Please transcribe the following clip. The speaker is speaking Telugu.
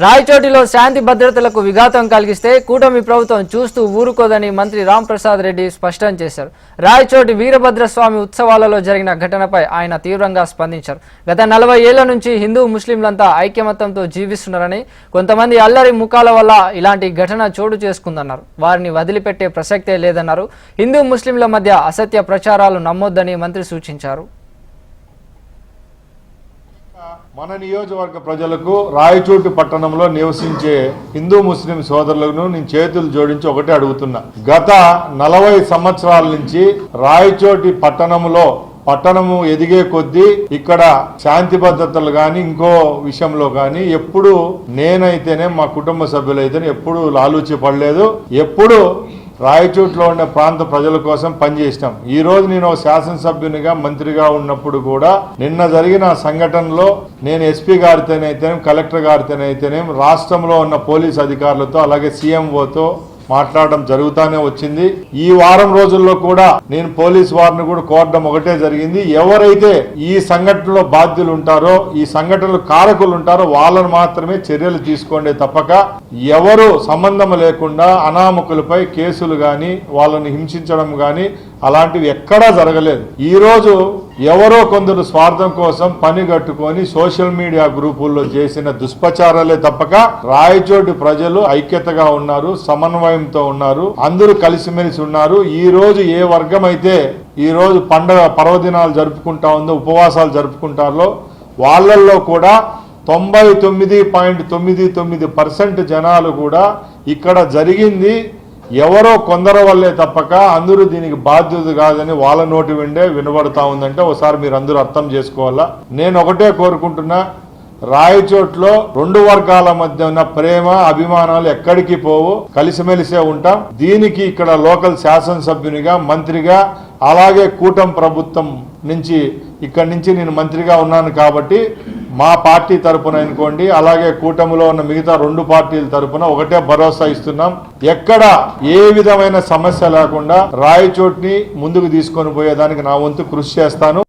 రాయచోటిలో శాంతి భద్రతలకు విఘాతం కలిగిస్తే కూటమి ప్రభుత్వం చూస్తూ ఊరుకోదని మంత్రి రాంప్రసాద్ రెడ్డి స్పష్టం చేశారు. రాయచోటి వీరభద్రస్వామి ఉత్సవాలలో జరిగిన ఘటనపై ఆయన తీవ్రంగా స్పందించారు. గత 40 ఏళ్ల నుంచి హిందూ ముస్లింలంతా ఐక్యమత్యంతో జీవిస్తున్నారని, కొంతమంది అల్లరి ముఖాల వల్ల ఇలాంటి ఘటన చోటు చేసుకుందన్నారు. వారిని వదిలిపెట్టే ప్రసక్తే లేదన్నారు. హిందూ ముస్లింల మధ్య అసత్య ప్రచారాలు నమ్మొద్దని మంత్రి సూచించారు. మన నియోజకవర్గ ప్రజలకు రాయచోటి పట్టణంలో నివసించే హిందూ ముస్లిం సోదరులను నేను చేతులు జోడించి ఒకటే అడుగుతున్నా. గత 40 సంవత్సరాల నుంచి రాయచోటి పట్టణము ఎదిగే కొద్దీ ఇక్కడ శాంతి భద్రతలు గాని ఇంకో విషయంలో గాని ఎప్పుడు నేనైతేనే మా కుటుంబ సభ్యులైతేనే ఎప్పుడు లాలూచి పడలేదు. ఎప్పుడు రాయచోట్లో ఉన్న ప్రాంత ప్రజల కోసం పనిచేసినాం. ఈ రోజు నేను శాసనసభ్యునిగా మంత్రిగా ఉన్నప్పుడు కూడా నిన్న జరిగిన సంఘటనలో నేను ఎస్పీ గారితోనైతేనే కలెక్టర్ గారితోనైతేనే రాష్ట్రంలో ఉన్న పోలీస్ అధికారులతో అలాగే సీఎంఓతో మాట్లాడడం జరుగుతూనే వచ్చింది. ఈ వారం రోజుల్లో కూడా నేను పోలీస్ వారిని కూడా కోరడం ఒకటే జరిగింది. ఎవరైతే ఈ సంఘటనలో బాధ్యులు ఉంటారో, ఈ సంఘటనలు కారకులు ఉంటారో వాళ్ళను మాత్రమే చర్యలు తీసుకోండి తప్పక ఎవరు సంబంధం లేకుండా అనామకులపై కేసులు గాని వాళ్ళని హింసించడం గాని అలాంటివి ఎక్కడా జరగలేదు. ఈ రోజు ఎవరో కొందరు స్వార్థం కోసం పని కట్టుకొని సోషల్ మీడియా గ్రూపుల్లో చేసిన దుష్ప్రచారాలే తప్పక రాయచోటి ప్రజలు ఐక్యతగా ఉన్నారు, సమన్వయంతో ఉన్నారు, అందరూ కలిసిమెలిసి ఉన్నారు. ఈ రోజు ఏ వర్గం అయితే ఈ రోజు పండగ పర్వదినాలు జరుపుకుంటా ఉందో, ఉపవాసాలు జరుపుకుంటారో వాళ్ళల్లో కూడా 99.99% జనాలు కూడా ఇక్కడ జరిగింది ఎవరో కొందరు వల్లే తప్పక అందరూ దీనికి బాధ్యత కాదని వాళ్ళ నోటి విండే వినబడతా ఉందంటే ఒకసారి మీరు అందరూ అర్థం చేసుకోవాలా. నేను ఒకటే కోరుకుంటున్నా, రాయచోట్లో 2 వర్గాల మధ్య ఉన్న ప్రేమ అభిమానాలు ఎక్కడికి పోవు, కలిసిమెలిసే ఉంటాం. దీనికి ఇక్కడ లోకల్ శాసనసభ్యునిగా, మంత్రిగా, అలాగే కూటమి ప్రభుత్వం నుంచి ఇక్కడి నుంచి నేను మంత్రిగా ఉన్నాను కాబట్టి మా పార్టీ తరపున అనుకోండి, అలాగే కూటమిలో ఉన్న మిగతా 2 పార్టీల తరపున ఒకటే భరోసా ఇస్తున్నాం. ఎక్కడ ఏ విధమైన సమస్య లేకుండా రాయచోటిని ముందుకు తీసుకొని పోయేదానికి నా వంతు కృషి చేస్తాను.